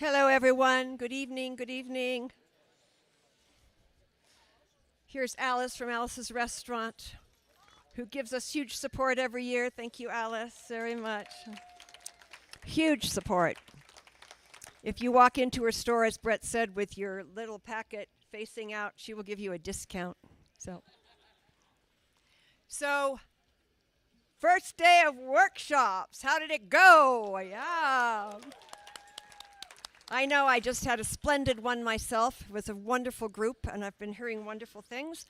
Hello, everyone. Good evening. Good evening. Here's Alice from Alice's Restaurant, who gives us huge support every year. Thank you, Alice, very much. Huge support. If you walk into her store, as Brett said, with your little packet facing out, she will give you a discount. So, first day of workshops. How did it go? Yeah. I know I just had a splendid one myself. It was a wonderful group, and I've been hearing wonderful things.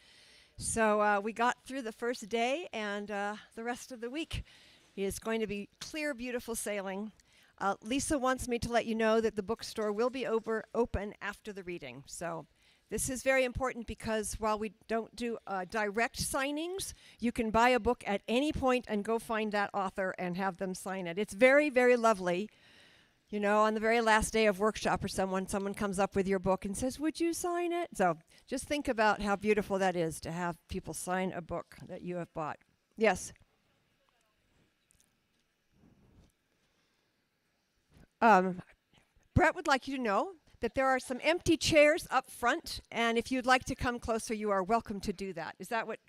So we got through the first day, and the rest of the week is going to be clear, beautiful sailing. Lisa wants me to let you know that the bookstore will be open after the reading. So this is very important because while we don't do direct signings, you can buy a book at any point and go find that author and have them sign it. It's very, very lovely. You know, on the very last day of workshop or someone comes up with your book and says, "Would you sign it?" So just think about how beautiful that is to have people sign a book that you have bought. Yes? Brett would like you to know that there are some empty chairs up front, and if you'd like to come closer, you are welcome to do that. Is that what?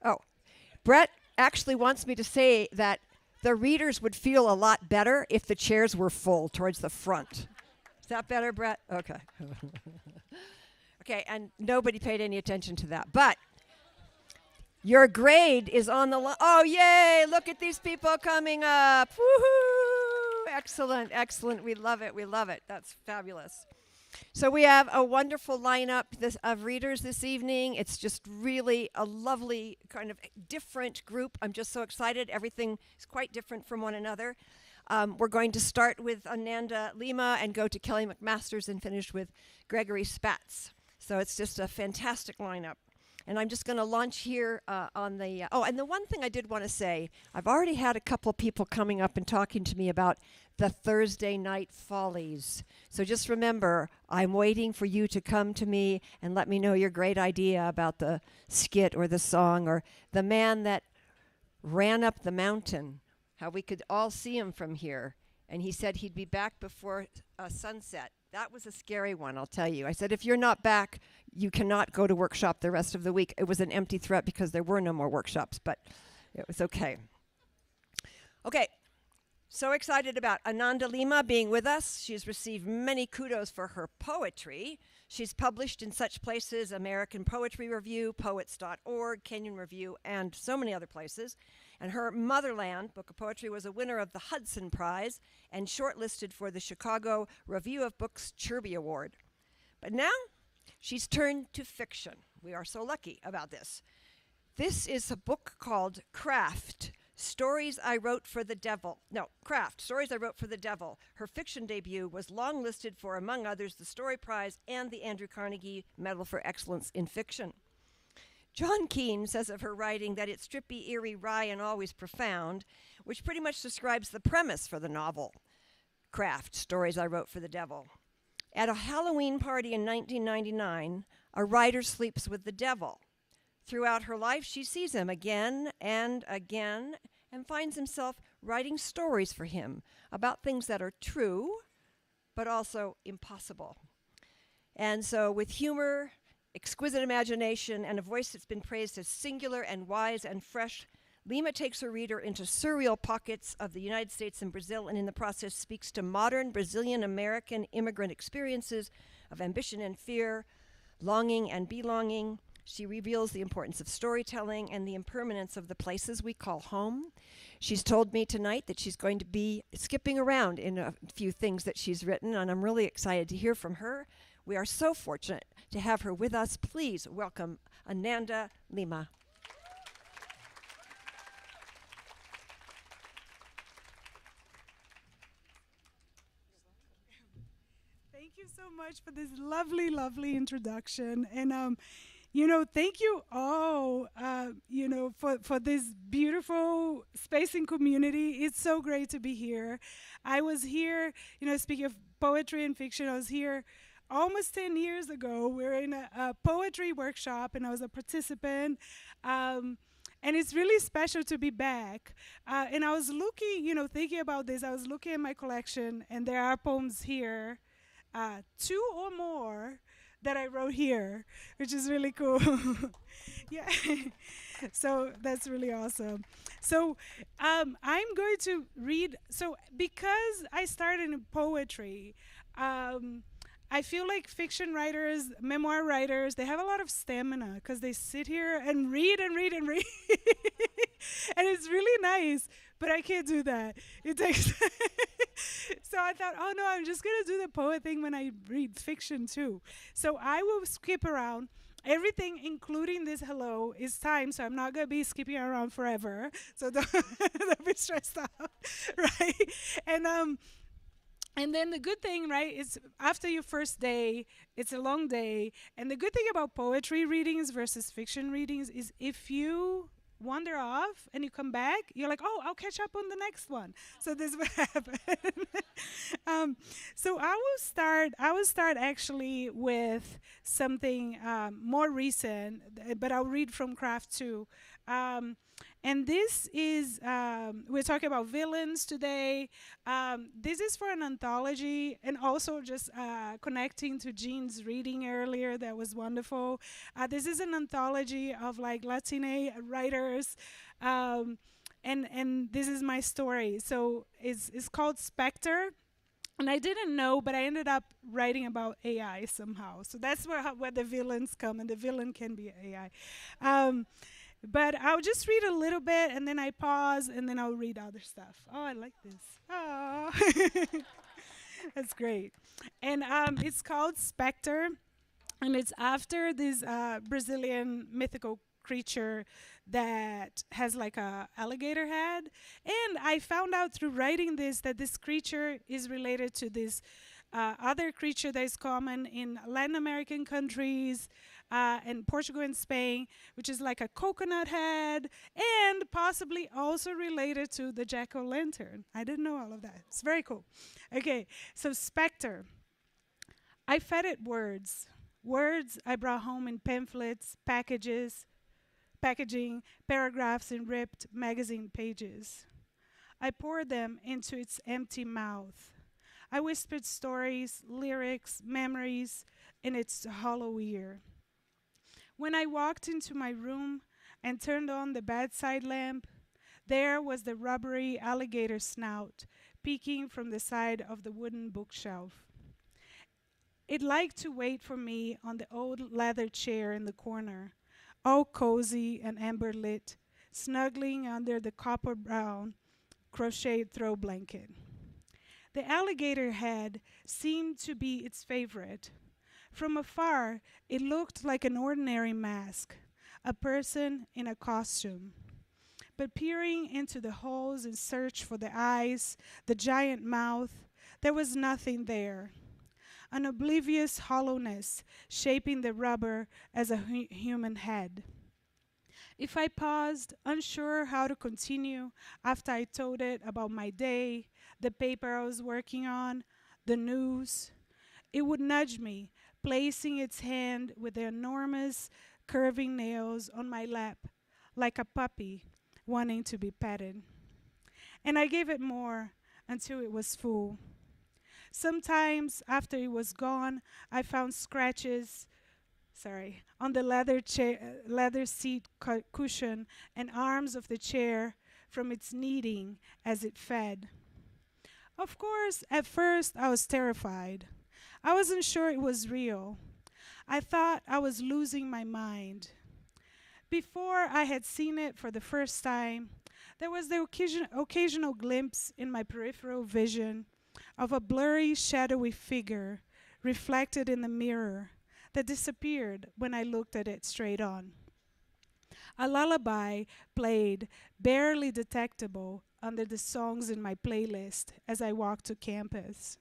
Oh, Brett actually wants me to say that the readers would feel a lot better if the chairs were full towards the front. Is that better, Brett? Okay. Okay, and nobody paid any attention to that. But your grade is on the line. Oh, yay! Look at these people coming up. Woohoo! Excellent, excellent. We love it. We love it. That's fabulous. So we have a wonderful lineup of readers this evening. It's just really a lovely kind of different group. I'm just so excited. Everything is quite different from one another. We're going to start with Ananda Lima and go to Kelly McMasters and finish with Gregory Spatz. So it's just a fantastic lineup. And I'm just going to launch here on the... and the one thing I did want to say, I've already had a couple of people coming up and talking to me about the Thursday Night Follies. So just remember, I'm waiting for you to come to me and let me know your great idea about the skit or the song or the man that ran up the mountain, how we could all see him from here. And he said he'd be back before sunset. That was a scary one, I'll tell you. I said, if you're not back, you cannot go to workshop the rest of the week. It was an empty threat because there were no more workshops, but it was okay. Okay, so excited about Ananda Lima being with us. She's received many kudos for her poetry. She's published in such places, American Poetry Review, Poets.org, Kenyon Review, and so many other places. And her Motherland book of poetry was a winner of the Hudson Prize and shortlisted for the Chicago Review of Books Cherby Award. But now she's turned to fiction. We are so lucky about this. This is a book called Craft, Stories I Wrote for the Devil. No, Craft, Stories I Wrote for the Devil. Her fiction debut was longlisted for, among others, the Story Prize and the Andrew Carnegie Medal for Excellence in Fiction. John Keene says of her writing that it's trippy, eerie, wry, and always profound, which pretty much describes the premise for the novel, Craft, Stories I Wrote for the Devil. At a Halloween party in 1999, a writer sleeps with the devil. Throughout her life, she sees him again and again and finds himself writing stories for him about things that are true, but also impossible. And so with humor, exquisite imagination, and a voice that's been praised as singular and wise and fresh, Lima takes her reader into surreal pockets of the United States and Brazil, and in the process speaks to modern Brazilian-American immigrant experiences of ambition and fear, longing and belonging. She reveals the importance of storytelling and the impermanence of the places we call home. She's told me tonight that she's going to be skipping around in a few things that she's written, and I'm really excited to hear from her. We are so fortunate to have her with us. Please welcome Ananda Lima. Thank you so much for this lovely, lovely introduction. And, thank you all, for this beautiful space and community. It's so great to be here. I was here, speaking of poetry and fiction, I was here almost 10 years ago. We were in a poetry workshop, and I was a participant. And it's really special to be back. And I was looking, thinking about this. I was looking at my collection, and there are poems here, two or more that I wrote here, which is really cool. Yeah. So that's really awesome. So I'm going to read. So because I started in poetry, um, I feel like fiction writers, memoir writers, they have a lot of stamina because they sit here and read and read and read. And it's really nice, but I can't do that. It takes. So I thought, oh no, I'm just going to do the poet thing when I read fiction too. So I will skip around. Everything, including this hello, is time, so I'm not going to be skipping around forever. So don't be stressed out, right? And and then the good thing, right, is after your first day, it's a long day. And the good thing about poetry readings versus fiction readings is if you wander off and you come back, you're like, oh, I'll catch up on the next one. So this will happen. So I will start actually with something more recent, but I'll read from Craft 2. And this is, we're talking about villains today. This is for an anthology, and also just connecting to Jean's reading earlier, that was wonderful. This is an anthology of like Latina writers, and this is my story. So it's called Spectre. And I didn't know, but I ended up writing about AI somehow. So that's where the villains come, and the villain can be AI. But I'll just read a little bit, and then I pause, and then I'll read other stuff. Oh, I like this. Oh, that's great. And it's called Spectre, and it's after this Brazilian mythical creature that has like a alligator head. And I found out through writing this that this creature is related to this other creature that is common in Latin American countries, and Portugal and Spain, which is like a coconut head, and possibly also related to the jack-o'-lantern. I didn't know all of that. It's very cool. Okay, so Spectre. I fed it words. Words I brought home in pamphlets, packaging, paragraphs in ripped magazine pages. I poured them into its empty mouth. I whispered stories, lyrics, memories in its hollow ear. When I walked into my room and turned on the bedside lamp, there was the rubbery alligator snout peeking from the side of the wooden bookshelf. It liked to wait for me on the old leather chair in the corner, all cozy and amber lit, snuggling under the copper brown crocheted throw blanket. The alligator head seemed to be its favorite. From afar, it looked like an ordinary mask, a person in a costume. But peering into the holes in search for the eyes, the giant mouth, there was nothing there. An oblivious hollowness shaping the rubber as a human head. If I paused, unsure how to continue after I told it about my day, the paper I was working on, the news, it would nudge me, placing its hand with the enormous curving nails on my lap, like a puppy wanting to be petted. And I gave it more until it was full. Sometimes, after it was gone, I found scratches, on the leather seat cushion and arms of the chair from its kneading as it fed. Of course, at first I was terrified. I wasn't sure it was real. I thought I was losing my mind. Before I had seen it for the first time, there was the occasional glimpse in my peripheral vision of a blurry, shadowy figure reflected in the mirror that disappeared when I looked at it straight on. A lullaby played, barely detectable, under the songs in my playlist as I walked to campus.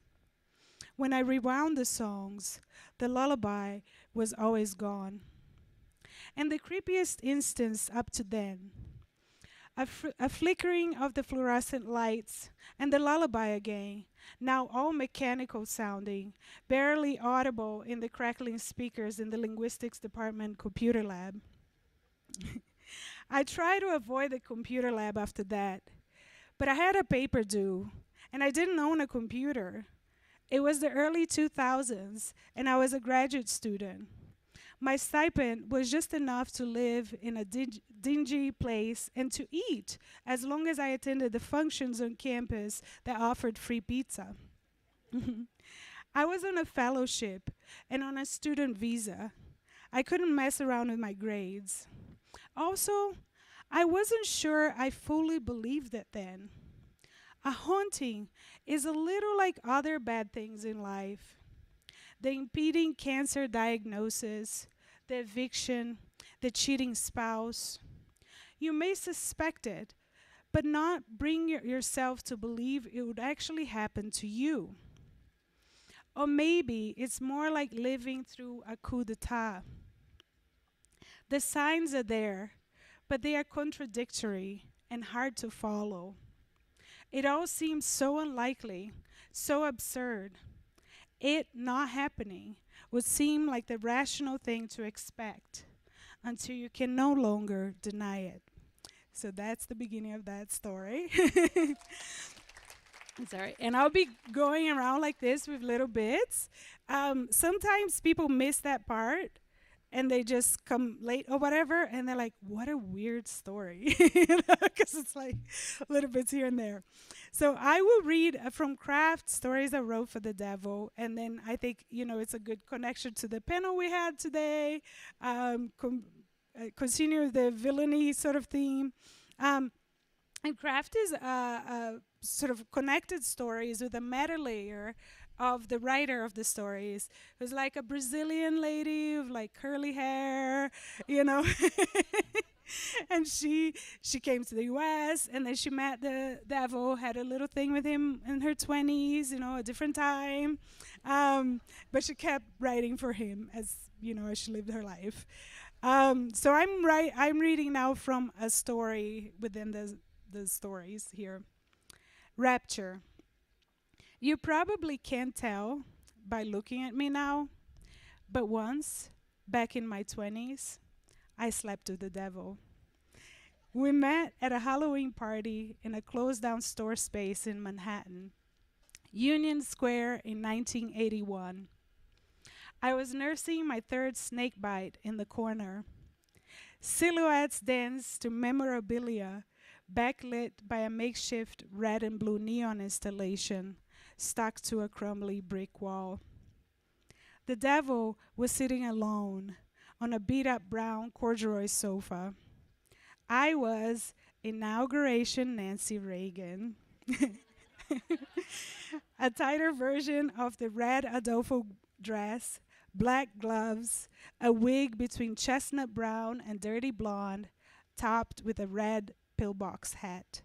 When I rewound the songs, the lullaby was always gone. And the creepiest instance up to then, a flickering of the fluorescent lights, and the lullaby again, now all mechanical sounding, barely audible in the crackling speakers in the linguistics department computer lab. I tried to avoid the computer lab after that, but I had a paper due, and I didn't own a computer. It was the early 2000s, and I was a graduate student. My stipend was just enough to live in a dingy place and to eat, as long as I attended the functions on campus that offered free pizza. I was on a fellowship and on a student visa. I couldn't mess around with my grades. Also, I wasn't sure I fully believed it then. A haunting is a little like other bad things in life: the impeding cancer diagnosis, the eviction, the cheating spouse. You may suspect it, but not bring yourself to believe it would actually happen to you. Or maybe it's more like living through a coup d'etat. The signs are there, but they are contradictory and hard to follow. It all seems so unlikely, so absurd. It not happening would seem like the rational thing to expect until you can no longer deny it. So that's the beginning of that story. Sorry. And I'll be going around like this with little bits. Sometimes people miss that part and they just come late or whatever, and they're like, what a weird story. Because it's like little bits here and there. So I will read from Craft Stories I Wrote for the Devil, and then I think, it's a good connection to the panel we had today. Continue the villainy sort of theme. And Craft is sort of connected stories with a meta layer of the writer of the stories, who's like a Brazilian lady with like curly hair, and she came to the U.S. and then she met the devil, had a little thing with him in her 20s, a different time, but she kept writing for him as she lived her life. So I'm reading now from a story within the stories here. Rapture. You probably can't tell by looking at me now, but once, back in my 20s, I slept with the devil. We met at a Halloween party in a closed down store space in Manhattan, Union Square in 1981. I was nursing my third snake bite in the corner. Silhouettes danced to memorabilia, backlit by a makeshift red and blue neon installation stuck to a crumbly brick wall. The devil was sitting alone on a beat-up brown corduroy sofa. I was Inauguration Nancy Reagan, a tighter version of the red Adolfo dress, black gloves, a wig between chestnut brown and dirty blonde, topped with a red pillbox hat.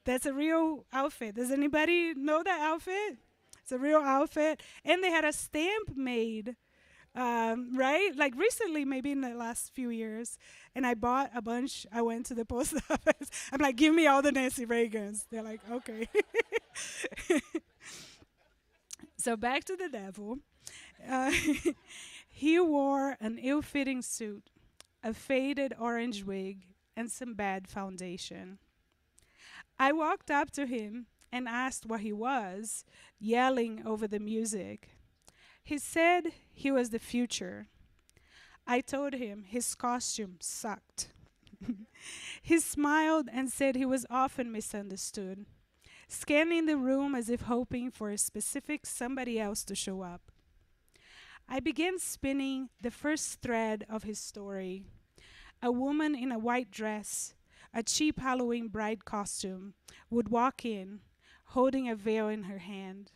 That's a real outfit. Does anybody know that outfit? It's a real outfit. And they had a stamp made, right? Like recently, maybe in the last few years. And I bought a bunch. I went to the post office. I'm like, give me all the Nancy Reagans. They're like, okay. So back to the devil. He wore an ill-fitting suit, a faded orange wig, and some bad foundation. I walked up to him and asked what he was, yelling over the music. He said he was the future. I told him his costume sucked. He smiled and said he was often misunderstood, scanning the room as if hoping for a specific somebody else to show up. I began spinning the first thread of his story. A woman in a white dress, a cheap Halloween bride costume, would walk in, holding a veil in her hand.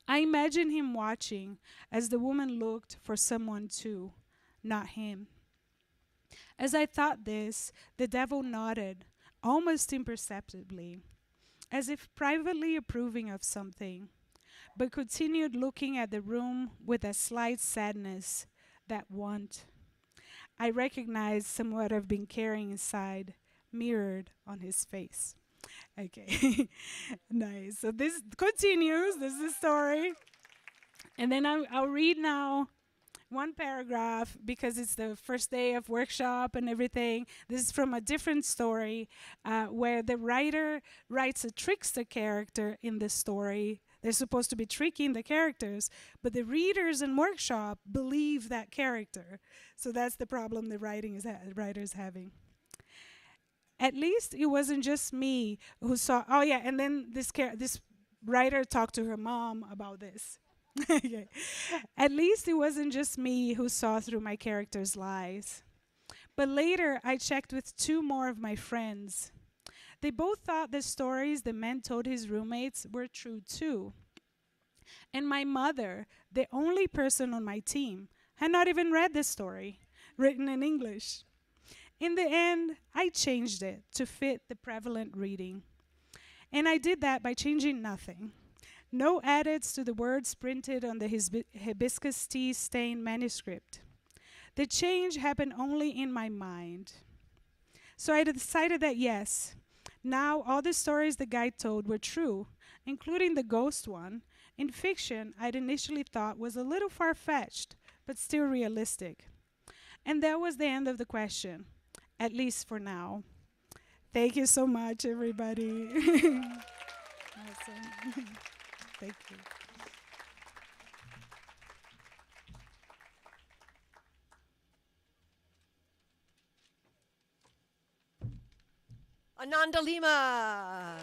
I imagined him watching as the woman looked for someone too, not him. As I thought this, the devil nodded, almost imperceptibly, as if privately approving of something, but continued looking at the room with a slight sadness, that want. I recognized somewhat I've been carrying inside, mirrored on his face. Okay, nice. So this continues. This is the story. And then I'll read now one paragraph because it's the first day of workshop and everything. This is from a different story where the writer writes a trickster character in the story. They're supposed to be tricking the characters, but the readers in workshop believe that character. So that's the problem the writer's having. At least it wasn't just me who saw. Oh yeah, and then this writer talked to her mom about this. Okay. At least it wasn't just me who saw through my character's lies. But later, I checked with two more of my friends. They both thought the stories the man told his roommates were true too. And my mother, the only person on my team, had not even read the story, written in English. In the end, I changed it to fit the prevalent reading. And I did that by changing nothing. No edits to the words printed on the hibiscus tea stained manuscript. The change happened only in my mind. So I decided that yes, now all the stories the guide told were true, including the ghost one, in fiction I'd initially thought was a little far-fetched, but still realistic. And that was the end of the question, at least for now. Thank you so much, everybody. Awesome. Thank you. Ananda Lima.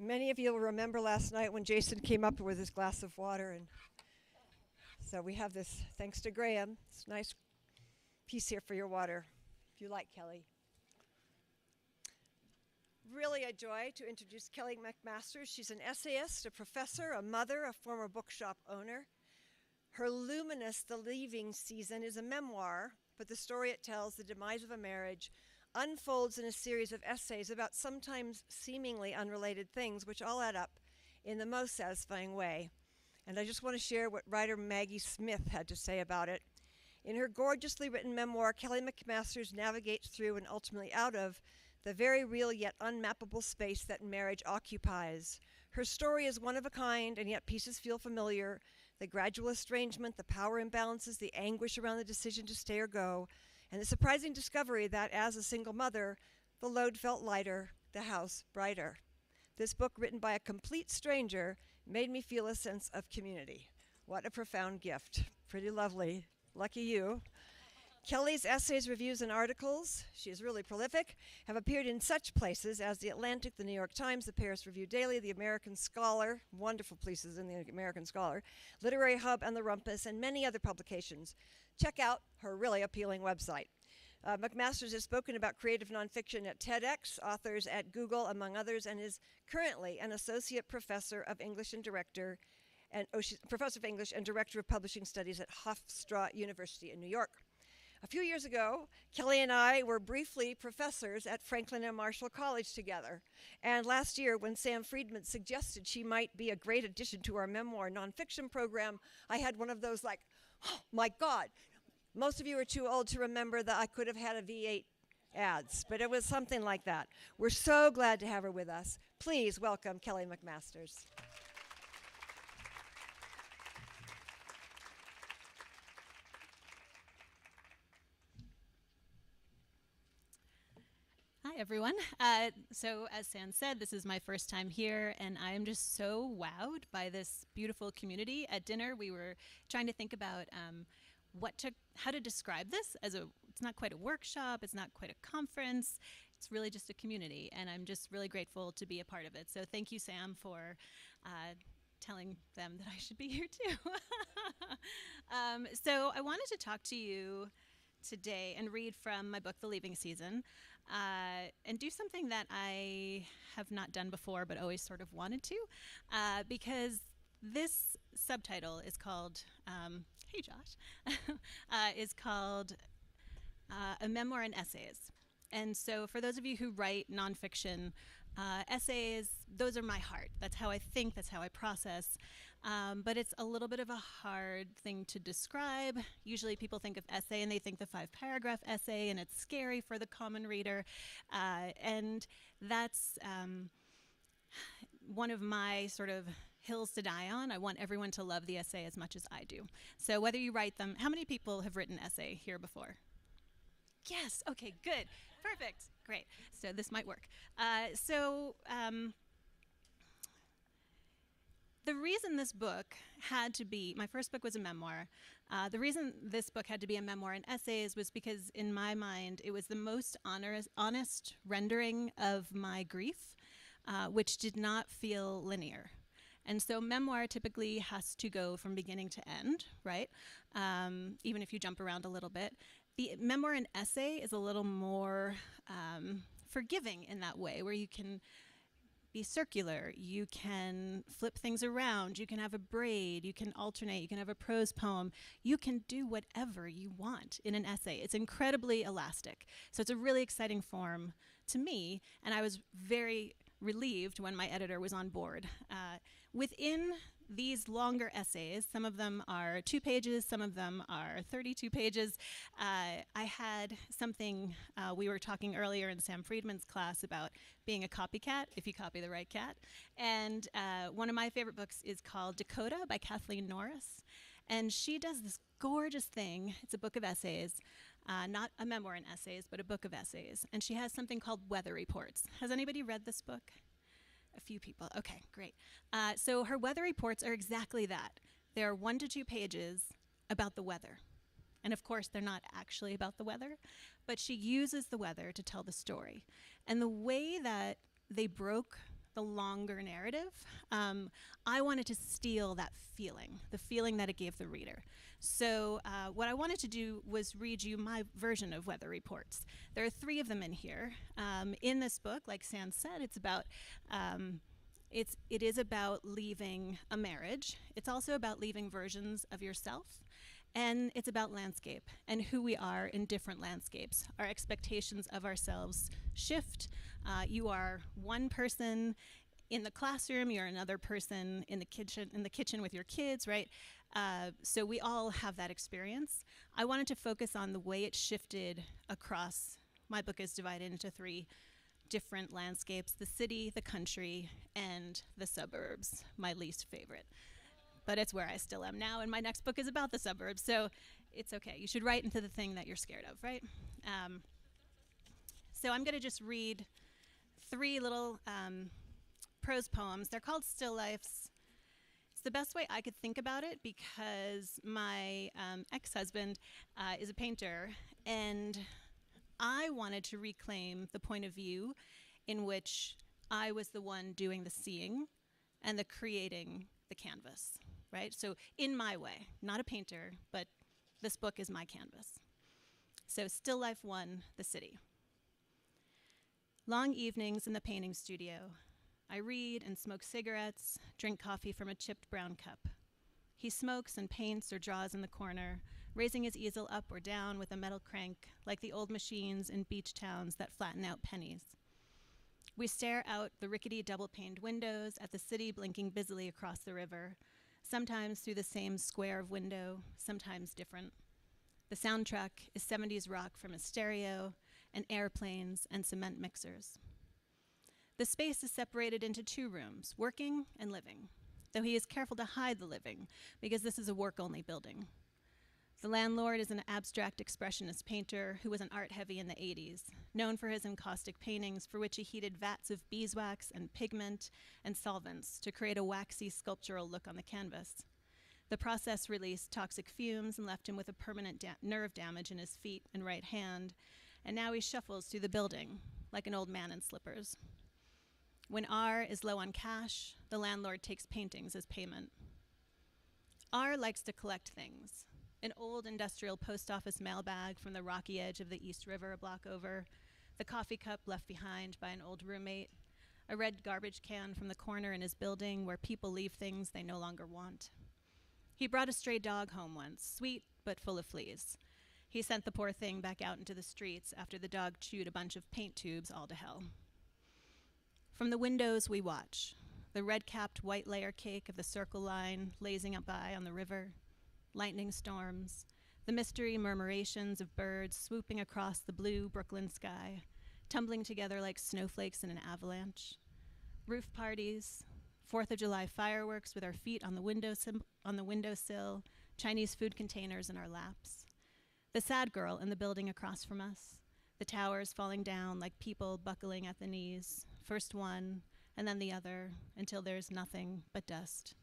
Many of you will remember last night when Jason came up with his glass of water, and so we have this, thanks to Graham, this nice piece here for your water, if you like, Kelly. Really a joy to introduce Kelly McMasters. She's an essayist, a professor, a mother, a former bookshop owner. Her luminous The Leaving Season is a memoir, but the story it tells, the demise of a marriage, unfolds in a series of essays about sometimes seemingly unrelated things, which all add up in the most satisfying way. And I just want to share what writer Maggie Smith had to say about it. In her gorgeously written memoir, Kelly McMasters navigates through and ultimately out of the very real yet unmappable space that marriage occupies. Her story is one of a kind, and yet pieces feel familiar. The gradual estrangement, the power imbalances, the anguish around the decision to stay or go, and the surprising discovery that, as a single mother, the load felt lighter, the house brighter. This book, written by a complete stranger, made me feel a sense of community. What a profound gift. Pretty lovely. Lucky you. Kelly's essays, reviews, and articles, she is really prolific, have appeared in such places as The Atlantic, The New York Times, The Paris Review Daily, The American Scholar, wonderful places in The American Scholar, Literary Hub, and The Rumpus, and many other publications. Check out her really appealing website. McMasters has spoken about creative nonfiction at TEDx, authors at Google, among others, and is currently an associate professor of English and director, she's professor of English and director of publishing studies at Hofstra University in New York. A few years ago, Kelly and I were briefly professors at Franklin and Marshall College together. And last year, when Sam Friedman suggested she might be a great addition to our memoir nonfiction program, I had one of those like, oh my God. Most of you are too old to remember that I could have had a V8 ads, but it was something like that. We're so glad to have her with us. Please welcome Kelly McMasters. Hi, everyone. So as Sam said, this is my first time here, and I am just so wowed by this beautiful community. At dinner, we were trying to think about how to describe this it's not quite a workshop, it's not quite a conference, it's really just a community, and I'm just really grateful to be a part of it. So thank you, Sam, for telling them that I should be here too. So I wanted to talk to you today and read from my book, The Leaving Season, and do something that I have not done before but always sort of wanted to, because this subtitle is called, hey Josh, is called A Memoir and Essays. And so for those of you who write nonfiction, Essays, those are my heart. That's how I think, that's how I process. But it's a little bit of a hard thing to describe. Usually people think of essay and they think the 5-paragraph essay, and it's scary for the common reader. And that's one of my sort of hills to die on. I want everyone to love the essay as much as I do. So whether you write them, how many people have written essay here before? Yes, okay, good, perfect, great. So this might work. The reason this book had to be, my first book was a memoir. The reason this book had to be a memoir and essays was because in my mind, it was the most honest rendering of my grief, which did not feel linear. And so memoir typically has to go from beginning to end, right? Even if you jump around a little bit. The memoir and essay is a little more forgiving in that way, where you can be circular, you can flip things around, you can have a braid, you can alternate, you can have a prose poem, you can do whatever you want in an essay. It's incredibly elastic. So it's a really exciting form to me, and I was very relieved when my editor was on board. Within these longer essays, some of them are 2 pages, some of them are 32 pages. I had something, we were talking earlier in Sam Friedman's class about being a copycat, if you copy the right cat. And one of my favorite books is called Dakota by Kathleen Norris. And she does this gorgeous thing. It's a book of essays, not a memoir in essays, but a book of essays. And she has something called Weather Reports. Has anybody read this book? A few people. Okay, great. So her weather reports are exactly that. They're 1 to 2 pages about the weather. And of course, they're not actually about the weather, but she uses the weather to tell the story. And the way that they broke the longer narrative, I wanted to steal that feeling, the feeling that it gave the reader. So what I wanted to do was read you my version of weather reports. There are 3 of them in here. In this book, like San said, it's about it is about leaving a marriage. It's also about leaving versions of yourself. And it's about landscape and who we are in different landscapes. Our expectations of ourselves shift. You are one person in the classroom, you're another person in the kitchen with your kids, right? So we all have that experience. I wanted to focus on the way it shifted across. My book is divided into 3 different landscapes: the city, the country, and the suburbs, my least favorite. But it's where I still am now, and my next book is about the suburbs, so it's okay. You should write into the thing that you're scared of, right? So I'm gonna just read 3 little prose poems. They're called still lifes. It's the best way I could think about it because my ex-husband is a painter, and I wanted to reclaim the point of view in which I was the one doing the seeing and the creating the canvas, right? So in my way, not a painter, but this book is my canvas. So still life 1, the city. Long evenings in the painting studio. I read and smoke cigarettes, drink coffee from a chipped brown cup. He smokes and paints or draws in the corner, raising his easel up or down with a metal crank, like the old machines in beach towns that flatten out pennies. We stare out the rickety double-paned windows at the city blinking busily across the river, sometimes through the same square of window, sometimes different. The soundtrack is 70s rock from a stereo and airplanes and cement mixers. The space is separated into 2 rooms, working and living, though he is careful to hide the living because this is a work-only building. The landlord is an abstract expressionist painter who was an art heavy in the 80s, known for his encaustic paintings for which he heated vats of beeswax and pigment and solvents to create a waxy sculptural look on the canvas. The process released toxic fumes and left him with a permanent nerve damage in his feet and right hand, and now he shuffles through the building like an old man in slippers. When R is low on cash, the landlord takes paintings as payment. R likes to collect things. An old industrial post office mailbag from the rocky edge of the East River a block over, the coffee cup left behind by an old roommate, a red garbage can from the corner in his building where people leave things they no longer want. He brought a stray dog home once, sweet but full of fleas. He sent the poor thing back out into the streets after the dog chewed a bunch of paint tubes all to hell. From the windows we watch, the red-capped white layer cake of the Circle Line lazing up by on the river, lightning storms, the mystery murmurations of birds swooping across the blue Brooklyn sky, tumbling together like snowflakes in an avalanche, roof parties, 4th of July fireworks with our feet on the windowsill, Chinese food containers in our laps, the sad girl in the building across from us, the towers falling down like people buckling at the knees, first one and then the other, until there's nothing but dust.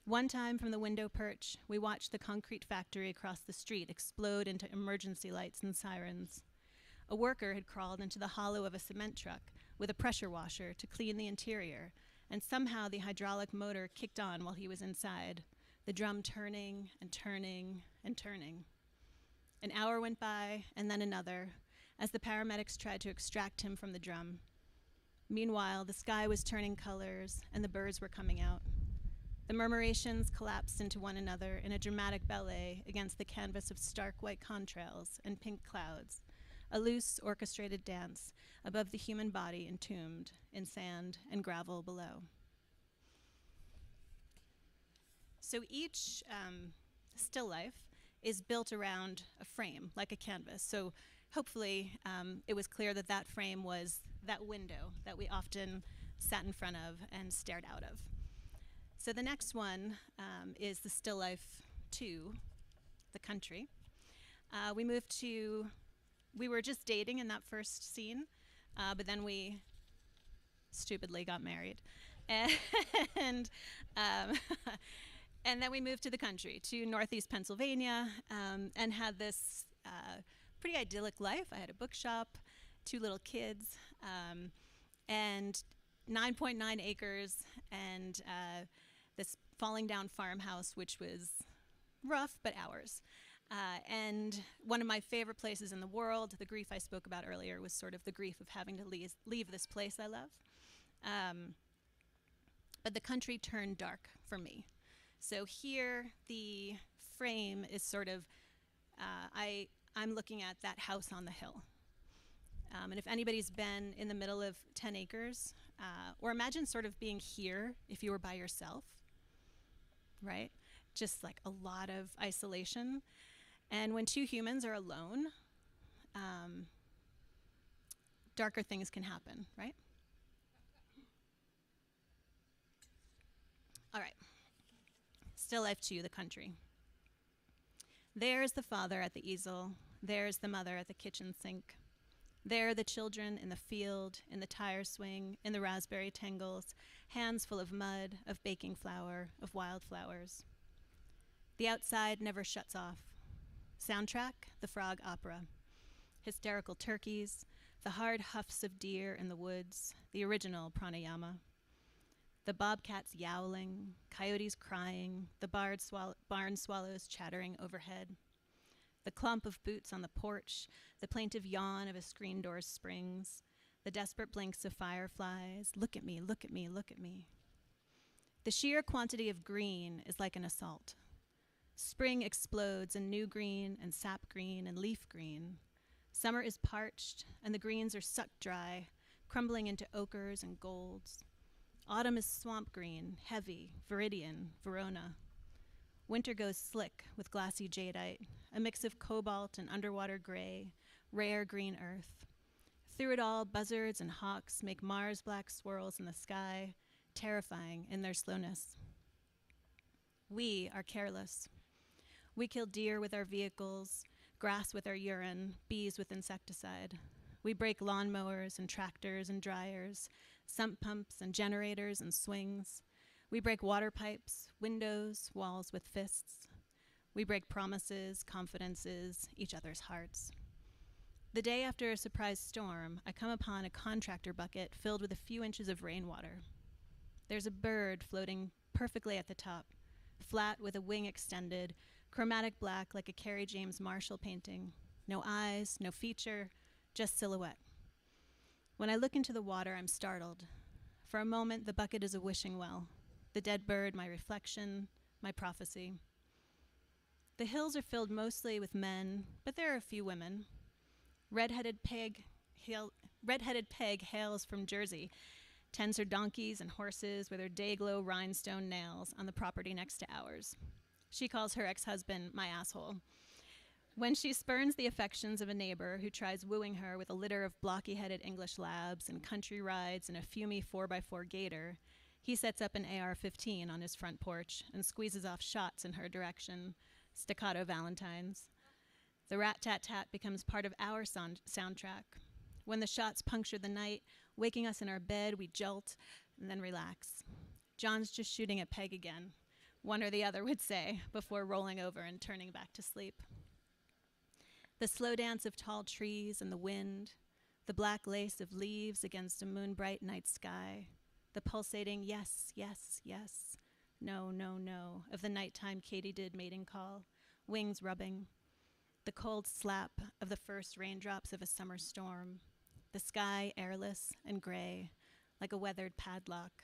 One time from the window perch, we watched the concrete factory across the street explode into emergency lights and sirens. A worker had crawled into the hollow of a cement truck with a pressure washer to clean the interior, and somehow the hydraulic motor kicked on while he was inside, the drum turning and turning and turning. An hour went by, and then another, as the paramedics tried to extract him from the drum. Meanwhile, the sky was turning colors, and the birds were coming out. The murmurations collapsed into one another in a dramatic ballet against the canvas of stark white contrails and pink clouds, a loose, orchestrated dance above the human body entombed in sand and gravel below. So each still life is built around a frame, like a canvas. So hopefully it was clear that that frame was that window that we often sat in front of and stared out of. So the next one is the still life 2, the country. We were just dating in that first scene, but then we stupidly got married. And and then we moved to the country, to Northeast Pennsylvania, and had this pretty idyllic life. I had a bookshop, 2 little kids, and 9.9 acres, and this falling down farmhouse, which was rough, but ours. And one of my favorite places in the world, the grief I spoke about earlier, was sort of the grief of having to leave this place I love. But the country turned dark for me. So here, the frame is sort of, I'm looking at that house on the hill. And if anybody's been in the middle of 10 acres, or imagine sort of being here if you were by yourself, right? Just like a lot of isolation. And when 2 humans are alone, darker things can happen, right? All right. Still life 2, the country. There's the father at the easel. There's the mother at the kitchen sink. There are the children in the field, in the tire swing, in the raspberry tangles, hands full of mud, of baking flour, of wildflowers. The outside never shuts off. Soundtrack, the frog opera. Hysterical turkeys, the hard huffs of deer in the woods, the original pranayama. The bobcats yowling, coyotes crying, the barn swallows chattering overhead. The clump of boots on the porch, the plaintive yawn of a screen door's springs, the desperate blinks of fireflies, look at me, look at me, look at me. The sheer quantity of green is like an assault. Spring explodes in new green and sap green and leaf green. Summer is parched, and the greens are sucked dry, crumbling into ochres and golds. Autumn is swamp green, heavy, viridian, Verona. Winter goes slick with glassy jadeite, a mix of cobalt and underwater gray, rare green earth. Through it all, buzzards and hawks make Mars-black swirls in the sky, terrifying in their slowness. We are careless. We kill deer with our vehicles, grass with our urine, bees with insecticide. We break lawnmowers and tractors and dryers, sump pumps and generators and swings. We break water pipes, windows, walls with fists. We break promises, confidences, each other's hearts. The day after a surprise storm, I come upon a contractor bucket filled with a few inches of rainwater. There's a bird floating perfectly at the top, flat with a wing extended, chromatic black like a Kerry James Marshall painting. No eyes, no feature, just silhouette. When I look into the water, I'm startled. For a moment, the bucket is a wishing well. The dead bird, my reflection, my prophecy. The hills are filled mostly with men, but there are a few women. Redheaded Peg hails from Jersey, tends her donkeys and horses with her day-glow rhinestone nails on the property next to ours. She calls her ex-husband my asshole. When she spurns the affections of a neighbor who tries wooing her with a litter of blocky-headed English labs and country rides and a fumy 4x4 gator, he sets up an AR-15 on his front porch and squeezes off shots in her direction, staccato valentines. The rat-tat-tat becomes part of our soundtrack. When the shots puncture the night, waking us in our bed, we jolt and then relax. John's just shooting at Peg again, one or the other would say, before rolling over and turning back to sleep. The slow dance of tall trees and the wind, the black lace of leaves against a moon-bright night sky, the pulsating yes, yes, yes, no, no, no of the nighttime katydid mating call, wings rubbing, the cold slap of the first raindrops of a summer storm, the sky airless and gray, like a weathered padlock.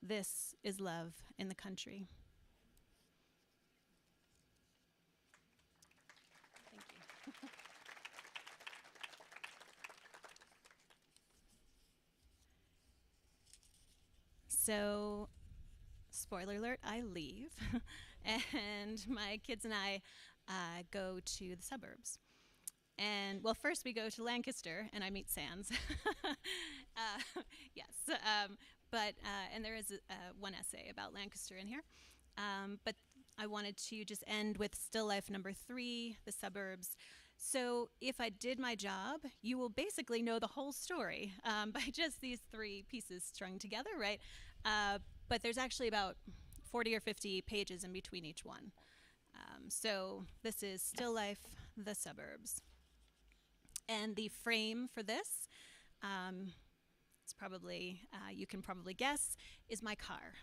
This is love in the country. Thank you. So, spoiler alert, I leave, and my kids and I go to the suburbs. And, well, first we go to Lancaster, and I meet Sans. Yes, and there is one essay about Lancaster in here. But I wanted to just end with still life number 3, the suburbs. So if I did my job, you will basically know the whole story by just these 3 pieces strung together, right? But there's actually about 40 or 50 pages in between each one. So this is Still Life, the Suburbs. And the frame for this, it's probably, you can probably guess, is my car.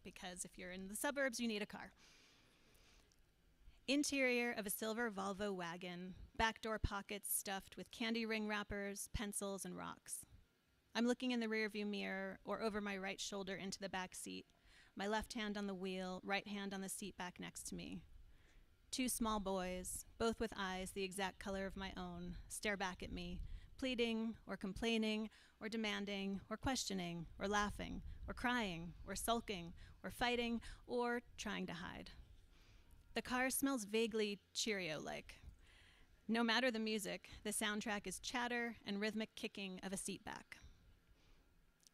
Because if you're in the suburbs, you need a car. Interior of a silver Volvo wagon, backdoor pockets stuffed with candy ring wrappers, pencils, and rocks. I'm looking in the rearview mirror or over my right shoulder into the back seat, my left hand on the wheel, right hand on the seat back next to me. 2 small boys, both with eyes the exact color of my own, stare back at me, pleading or complaining or demanding or questioning or laughing or crying or sulking or fighting or trying to hide. The car smells vaguely Cheerio-like. No matter the music, the soundtrack is chatter and rhythmic kicking of a seat back.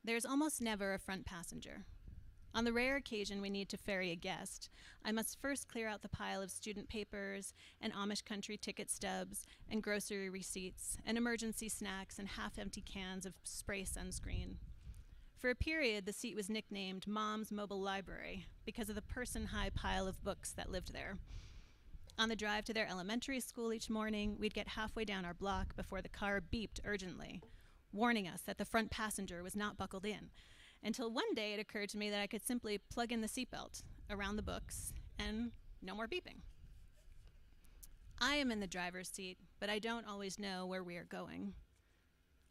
There's almost never a front passenger. On the rare occasion we need to ferry a guest, I must first clear out the pile of student papers and Amish country ticket stubs and grocery receipts and emergency snacks and half-empty cans of spray sunscreen. For a period, the seat was nicknamed Mom's Mobile Library because of the person-high pile of books that lived there. On the drive to their elementary school each morning, we'd get halfway down our block before the car beeped urgently, warning us that the front passenger was not buckled in, until one day it occurred to me that I could simply plug in the seatbelt around the books and no more beeping. I am in the driver's seat, but I don't always know where we are going.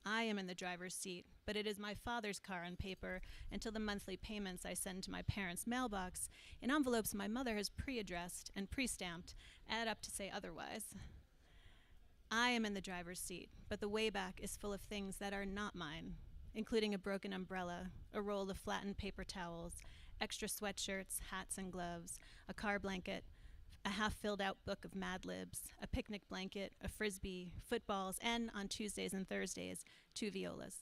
I am in the driver's seat, but it is my father's car on paper until the monthly payments I send to my parents' mailbox in envelopes my mother has pre-addressed and pre-stamped add up to say otherwise. I am in the driver's seat, but the way back is full of things that are not mine, including a broken umbrella, a roll of flattened paper towels, extra sweatshirts, hats and gloves, a car blanket, a half-filled-out book of Mad Libs, a picnic blanket, a frisbee, footballs, and, on Tuesdays and Thursdays, 2 violas.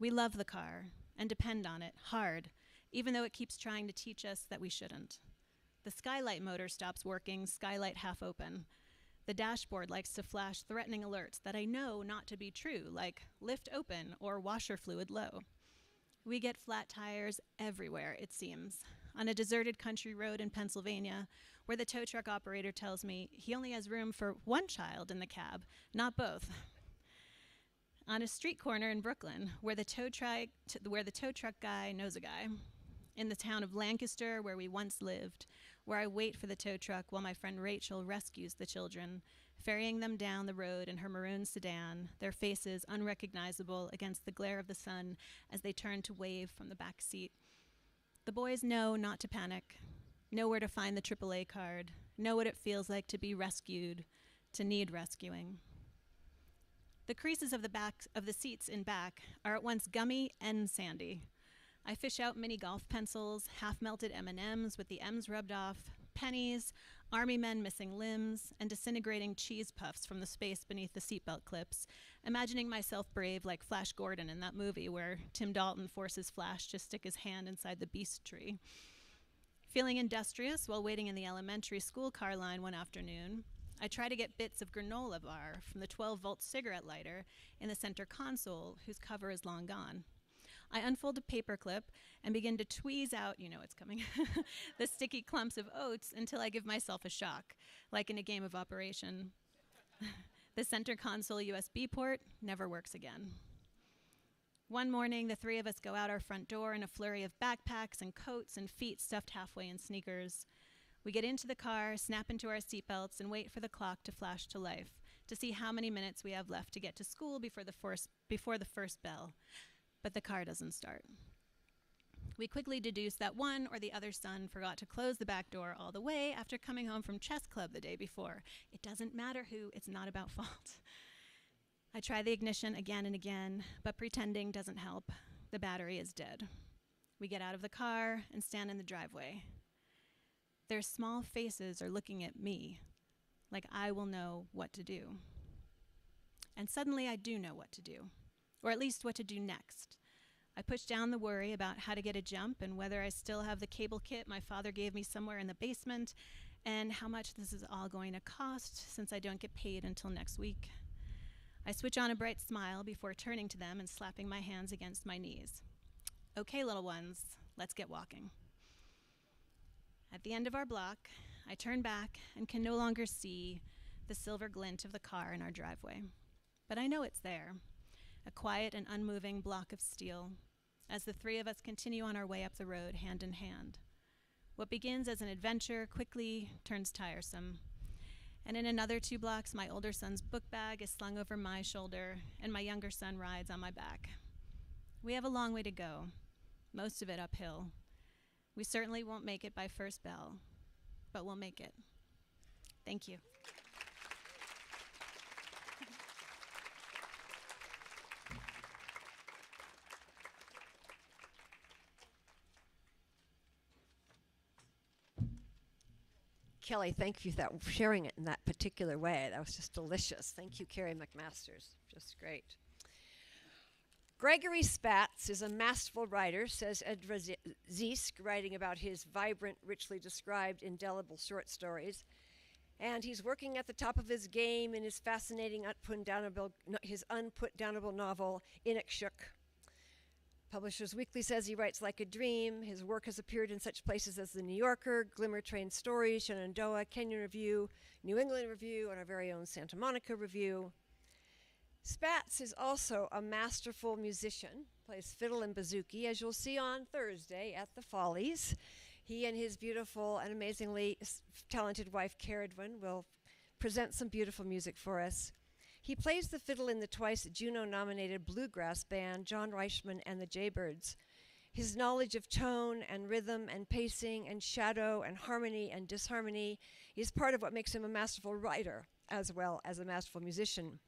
We love the car and depend on it hard, even though it keeps trying to teach us that we shouldn't. The skylight motor stops working, skylight half open. The dashboard likes to flash threatening alerts that I know not to be true, like lift open or washer fluid low. We get flat tires everywhere, it seems. On a deserted country road in Pennsylvania, where the tow truck operator tells me he only has room for 1 child in the cab, not both. On a street corner in Brooklyn, where the tow truck guy knows a guy. In the town of Lancaster, where we once lived, where I wait for the tow truck while my friend Rachel rescues the children, ferrying them down the road in her maroon sedan, their faces unrecognizable against the glare of the sun as they turn to wave from the back seat. The boys know not to panic, know where to find the AAA card, know what it feels like to be rescued, to need rescuing. The creases of the back of the seats in back are at once gummy and sandy. I fish out mini golf pencils, half-melted M&Ms with the M's rubbed off, pennies, army men missing limbs, and disintegrating cheese puffs from the space beneath the seatbelt clips, imagining myself brave like Flash Gordon in that movie where Tim Dalton forces Flash to stick his hand inside the beast tree. Feeling industrious while waiting in the elementary school car line one afternoon, I try to get bits of granola bar from the 12-volt cigarette lighter in the center console whose cover is long gone. I unfold a paperclip and begin to tweeze out, you know it's coming, the sticky clumps of oats until I give myself a shock, like in a game of Operation. The center console USB port never works again. One morning, the three of us go out our front door in a flurry of backpacks and coats and feet stuffed halfway in sneakers. We get into the car, snap into our seatbelts, and wait for the clock to flash to life, to see how many minutes we have left to get to school before the first bell. But the car doesn't start. We quickly deduce that one or the other son forgot to close the back door all the way after coming home from chess club the day before. It doesn't matter who, it's not about fault. I try the ignition again and again, but pretending doesn't help. The battery is dead. We get out of the car and stand in the driveway. Their small faces are looking at me, like I will know what to do. And suddenly I do know what to do. Or at least what to do next. I push down the worry about how to get a jump and whether I still have the cable kit my father gave me somewhere in the basement and how much this is all going to cost since I don't get paid until next week. I switch on a bright smile before turning to them and slapping my hands against my knees. Okay, little ones, let's get walking. At the end of our block, I turn back and can no longer see the silver glint of the car in our driveway. But I know it's there. A quiet and unmoving block of steel, as the three of us continue on our way up the road hand in hand. What begins as an adventure quickly turns tiresome. And in another 2 blocks, my older son's book bag is slung over my shoulder, and my younger son rides on my back. We have a long way to go, most of it uphill. We certainly won't make it by first bell, but we'll make it. Thank you. Kelly, thank you for sharing it in that particular way. That was just delicious. Thank you, Carrie McMasters. Just great. Gregory Spatz is a masterful writer, says Edra Ziesk, writing about his vibrant, richly described, indelible short stories. And he's working at the top of his game in his fascinating, unputdownable novel, Inukshuk. Publishers Weekly says he writes like a dream. His work has appeared in such places as The New Yorker, Glimmer Train Stories, Shenandoah, Kenyon Review, New England Review, and our very own Santa Monica Review. Spatz is also a masterful musician, plays fiddle and bouzouki, as you'll see on Thursday at the Follies. He and his beautiful and amazingly talented wife, Caradwin, will present some beautiful music for us. He plays the fiddle in the twice Juno-nominated bluegrass band, John Reichman and the Jaybirds. His knowledge of tone and rhythm and pacing and shadow and harmony and disharmony is part of what makes him a masterful writer as well as a masterful musician.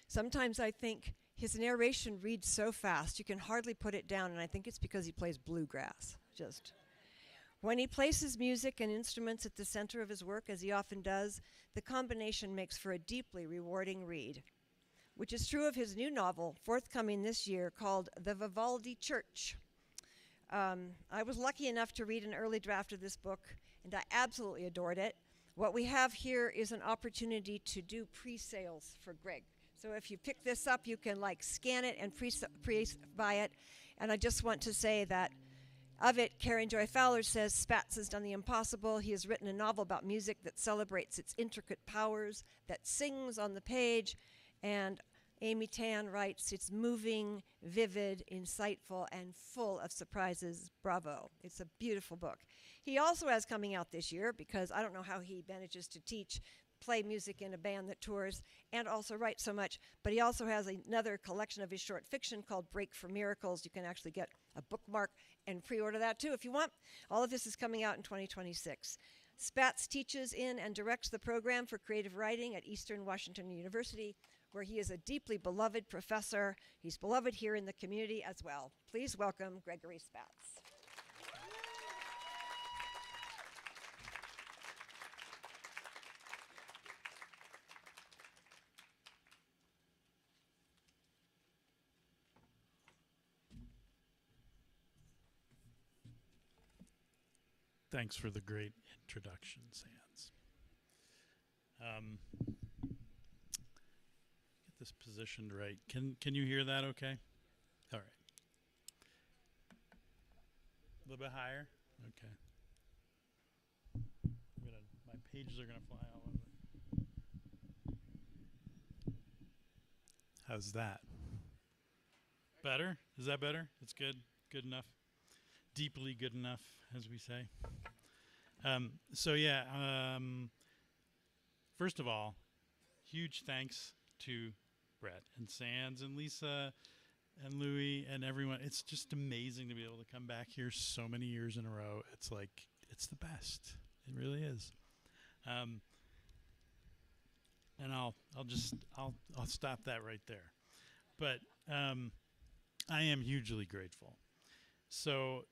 Sometimes I think his narration reads so fast you can hardly put it down, and I think it's because he plays bluegrass. When he places music and instruments at the center of his work, as he often does, the combination makes for a deeply rewarding read, which is true of his new novel, forthcoming this year, called The Vivaldi Church. I was lucky enough to read an early draft of this book, and I absolutely adored it. What we have here is an opportunity to do pre-sales for Greg. So if you pick this up, you can scan it and pre-buy it. And I just want to say that of it, Karen Joy Fowler says, Spatz has done the impossible. He has written a novel about music that celebrates its intricate powers, that sings on the page. And Amy Tan writes, it's moving, vivid, insightful, and full of surprises. Bravo. It's a beautiful book. He also has coming out this year, because I don't know how he manages to play music in a band that tours and also write so much, but he also has another collection of his short fiction called Break for Miracles. You can actually get a bookmark and pre-order that too if you want. All of this is coming out in 2026. Spatz teaches in and directs the program for creative writing at Eastern Washington University, where he is a deeply beloved professor. He's beloved here in the community as well. Please welcome Gregory Spatz. Thanks for the great introduction, Sands. Get this positioned right. Can you hear that okay? All right. A little bit higher? Okay. My pages are going to fly all over. How's that? Better? Is that better? It's good? Good enough? Deeply good enough, as we say. First of all, huge thanks to Brett and Sands and Lisa and Louie and everyone. It's just amazing to be able to come back here so many years in a row. It's like, it's the best. It really is. And I'll stop that right there. But I am hugely grateful. So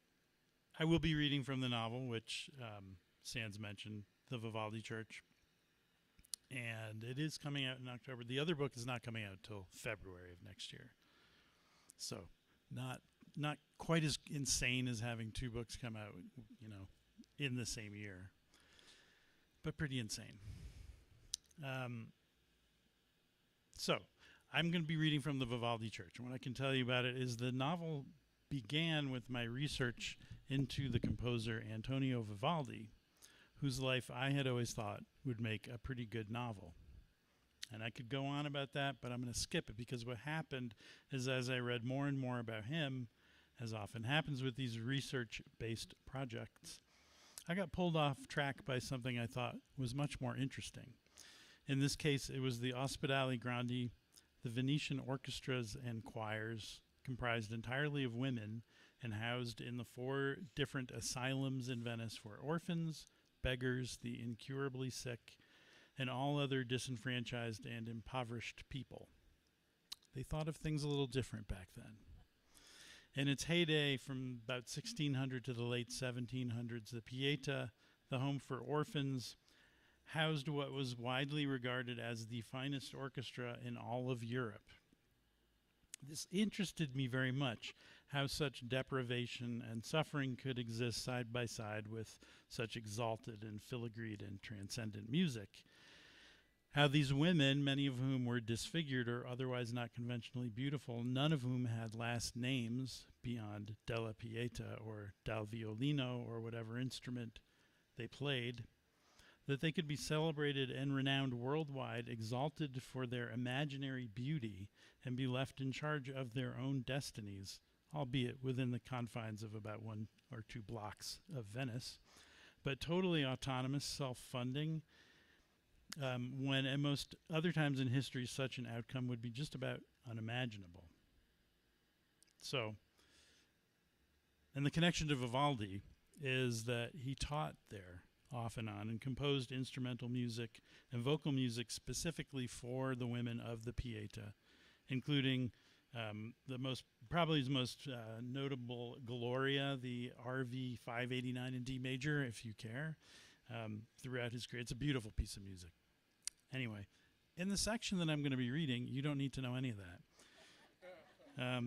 I will be reading from the novel, which Sands mentioned, The Vivaldi Church. And it is coming out in October. The other book is not coming out till February of next year. So not quite as insane as having two books come out, in the same year. But pretty insane. So I'm going to be reading from the Vivaldi Church. And what I can tell you about it is the novel began with my research into the composer Antonio Vivaldi, whose life I had always thought would make a pretty good novel. And I could go on about that, but I'm going to skip it because what happened is as I read more and more about him, as often happens with these research-based projects, I got pulled off track by something I thought was much more interesting. In this case, it was the Ospedali Grandi, the Venetian orchestras and choirs, comprised entirely of women and housed in the 4 different asylums in Venice for orphans, beggars, the incurably sick, and all other disenfranchised and impoverished people. They thought of things a little different back then. In its heyday, from about 1600 to the late 1700s, the Pieta, the home for orphans, housed what was widely regarded as the finest orchestra in all of Europe. This interested me very much, how such deprivation and suffering could exist side by side with such exalted and filigreed and transcendent music. How these women, many of whom were disfigured or otherwise not conventionally beautiful, none of whom had last names beyond Della Pieta or Dal Violino or whatever instrument they played, that they could be celebrated and renowned worldwide, exalted for their imaginary beauty, and be left in charge of their own destinies, albeit within the confines of about 1 or 2 blocks of Venice, but totally autonomous, self-funding, when at most other times in history such an outcome would be just about unimaginable. So, and the connection to Vivaldi is that he taught there off and on and composed instrumental music and vocal music specifically for the women of the Pieta, including probably his most notable Gloria, the RV 589 in D major, if you care, throughout his career. It's a beautiful piece of music. Anyway, in the section that I'm going to be reading, you don't need to know any of that.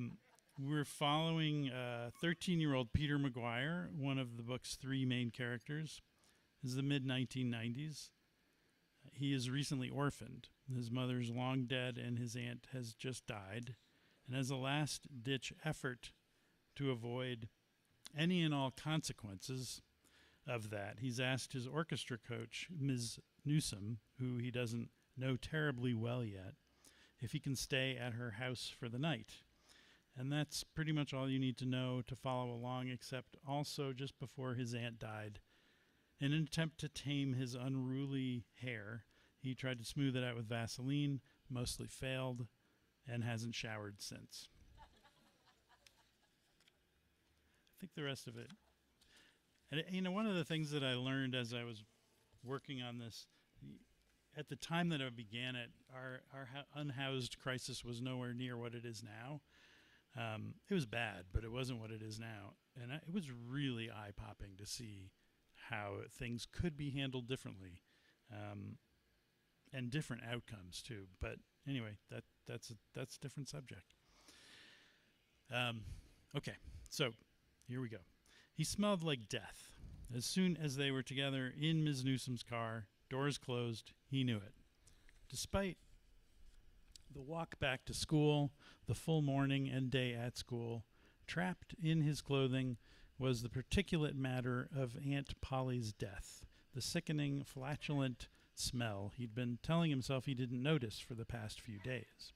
We're following 13-year-old Peter Maguire, one of the book's 3 main characters. This is the mid-1990s. He is recently orphaned. His mother's long dead and his aunt has just died. And as a last-ditch effort to avoid any and all consequences of that, he's asked his orchestra coach, Ms. Newsom, who he doesn't know terribly well yet, if he can stay at her house for the night. And that's pretty much all you need to know to follow along, except also just before his aunt died, in an attempt to tame his unruly hair, he tried to smooth it out with Vaseline, mostly failed, and hasn't showered since. I think the rest of it. And one of the things that I learned as I was working on this, at the time that it began, our unhoused crisis was nowhere near what it is now. It was bad, but it wasn't what it is now. And it was really eye-popping to see how things could be handled differently, and different outcomes too. But anyway, that's a different subject. Okay, so here we go. He smelled like death. As soon as they were together in Ms. Newsom's car, doors closed, he knew it. Despite the walk back to school, the full morning and day at school, trapped in his clothing was the particulate matter of Aunt Polly's death, the sickening, flatulent smell he'd been telling himself he didn't notice for the past few days.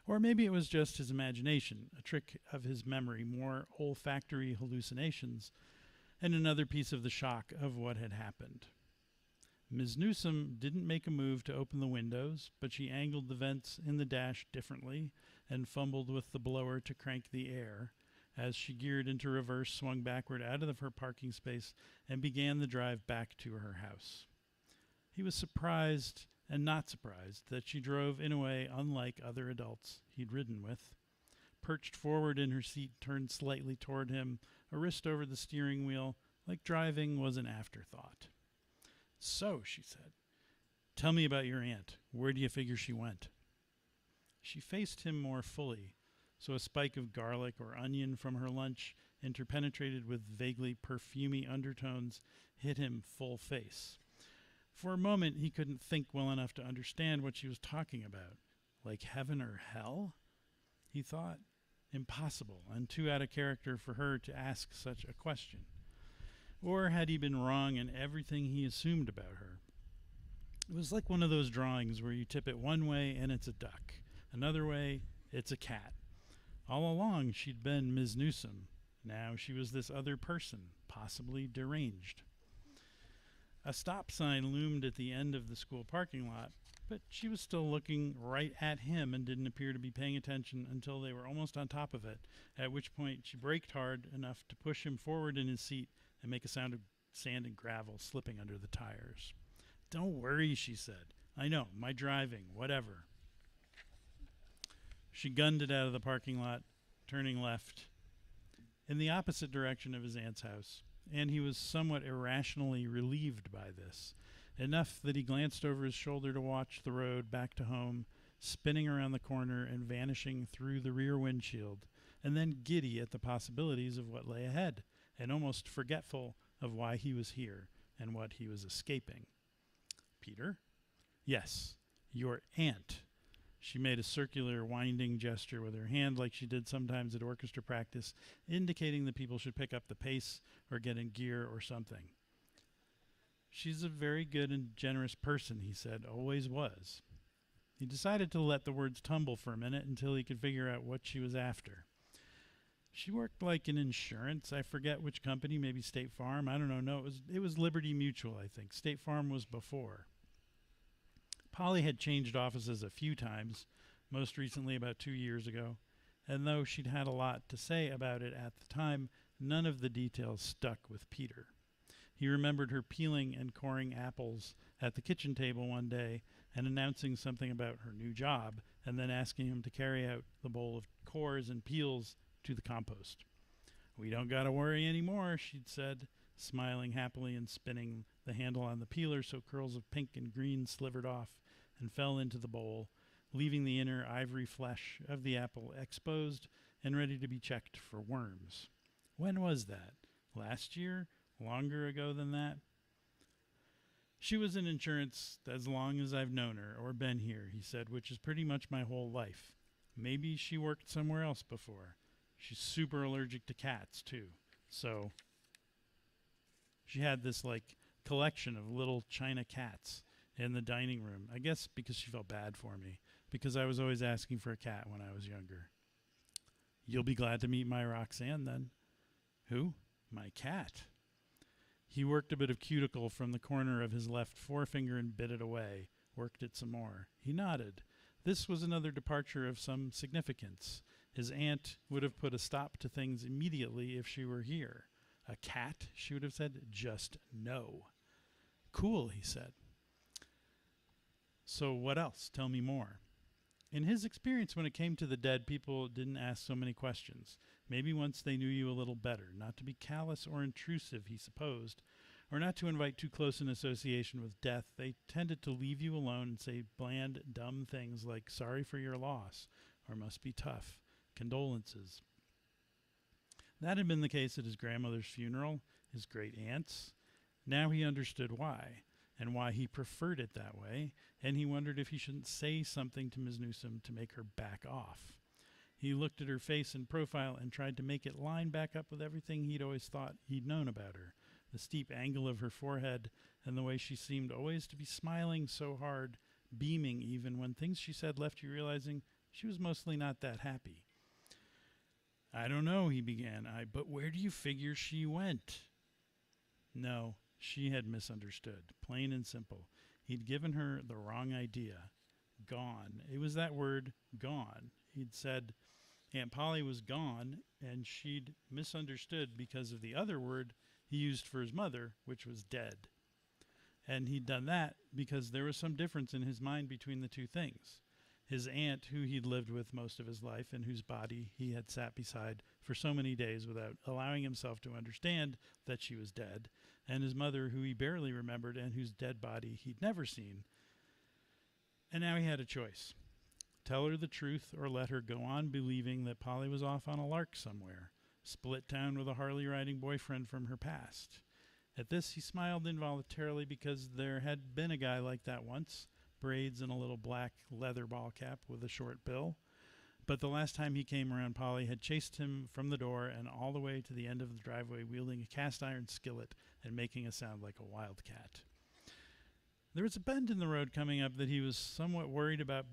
Or maybe it was just his imagination, a trick of his memory, more olfactory hallucinations, and another piece of the shock of what had happened. Ms. Newsom didn't make a move to open the windows, but she angled the vents in the dash differently and fumbled with the blower to crank the air as she geared into reverse, swung backward out of her parking space, and began the drive back to her house. He was surprised and not surprised that she drove in a way unlike other adults he'd ridden with. Perched forward in her seat, turned slightly toward him, a wrist over the steering wheel, like driving was an afterthought. "So," she said, "tell me about your aunt. Where do you figure she went?" She faced him more fully, so a spike of garlic or onion from her lunch, interpenetrated with vaguely perfumey undertones, hit him full face. For a moment, he couldn't think well enough to understand what she was talking about. Like heaven or hell? He thought. Impossible, and too out of character for her to ask such a question. Or had he been wrong in everything he assumed about her? It was like one of those drawings where you tip it one way and it's a duck, another way it's a cat. All along she'd been Ms. Newsom. Now she was this other person, possibly deranged. A stop sign loomed at the end of the school parking lot, but she was still looking right at him and didn't appear to be paying attention until they were almost on top of it, at which point she braked hard enough to push him forward in his seat and make a sound of sand and gravel slipping under the tires. "Don't worry," she said. "I know, my driving, whatever." She gunned it out of the parking lot, turning left in the opposite direction of his aunt's house, and he was somewhat irrationally relieved by this, enough that he glanced over his shoulder to watch the road back to home, spinning around the corner and vanishing through the rear windshield, and then giddy at the possibilities of what lay ahead, and almost forgetful of why he was here and what he was escaping. "Peter?" "Yes, your aunt." She made a circular, winding gesture with her hand like she did sometimes at orchestra practice, indicating that people should pick up the pace or get in gear or something. "She's a very good and generous person," he said, "always was." He decided to let the words tumble for a minute until he could figure out what she was after. "She worked like in insurance. I forget which company, maybe State Farm. I don't know. No, it was Liberty Mutual, I think. State Farm was before." Polly had changed offices a few times, most recently about 2 years ago, and though she'd had a lot to say about it at the time, none of the details stuck with Peter. He remembered her peeling and coring apples at the kitchen table one day and announcing something about her new job, and then asking him to carry out the bowl of cores and peels to the compost. "We don't gotta worry anymore," she'd said, smiling happily and spinning the handle on the peeler so curls of pink and green slivered off and fell into the bowl, leaving the inner ivory flesh of the apple exposed and ready to be checked for worms. When was that? Last year? Longer ago than that? "She was in insurance as long as I've known her or been here," he said, "which is pretty much my whole life. Maybe she worked somewhere else before. She's super allergic to cats, too. So she had this, collection of little china cats in the dining room. I guess because she felt bad for me, because I was always asking for a cat when I was younger." "You'll be glad to meet my Roxanne, then." "Who?" "My cat." He worked a bit of cuticle from the corner of his left forefinger and bit it away, worked it some more. He nodded. This was another departure of some significance. His aunt would have put a stop to things immediately if she were here. A cat, she would have said, just no. "Cool," he said. So what else? Tell me more. In his experience, when it came to the dead, people didn't ask so many questions. Maybe once they knew you a little better, not to be callous or intrusive, he supposed, or not to invite too close an association with death, they tended to leave you alone and say bland, dumb things like, sorry for your loss, or must be tough, condolences. That had been the case at his grandmother's funeral, his great aunt's. Now he understood why, and why he preferred it that way, and he wondered if he shouldn't say something to Ms. Newsom to make her back off. He looked at her face and profile and tried to make it line back up with everything he'd always thought he'd known about her. The steep angle of her forehead and the way she seemed always to be smiling so hard, beaming even when things she said left you realizing she was mostly not that happy. I don't know, he began, but where do you figure she went? No, she had misunderstood, plain and simple. He'd given her the wrong idea. Gone. It was that word, gone. He'd said Aunt Polly was gone, and she'd misunderstood because of the other word he used for his mother, which was dead. And he'd done that because there was some difference in his mind between the two things. His aunt, who he'd lived with most of his life and whose body he had sat beside for so many days without allowing himself to understand that she was dead, and his mother, who he barely remembered and whose dead body he'd never seen. And now he had a choice. Tell her the truth or let her go on believing that Polly was off on a lark somewhere, split town with a Harley-riding boyfriend from her past. At this, he smiled involuntarily because there had been a guy like that once, braids and a little black leather ball cap with a short bill. But the last time he came around, Polly had chased him from the door and all the way to the end of the driveway, wielding a cast-iron skillet and making a sound like a wildcat. There was a bend in the road coming up that he was somewhat worried about,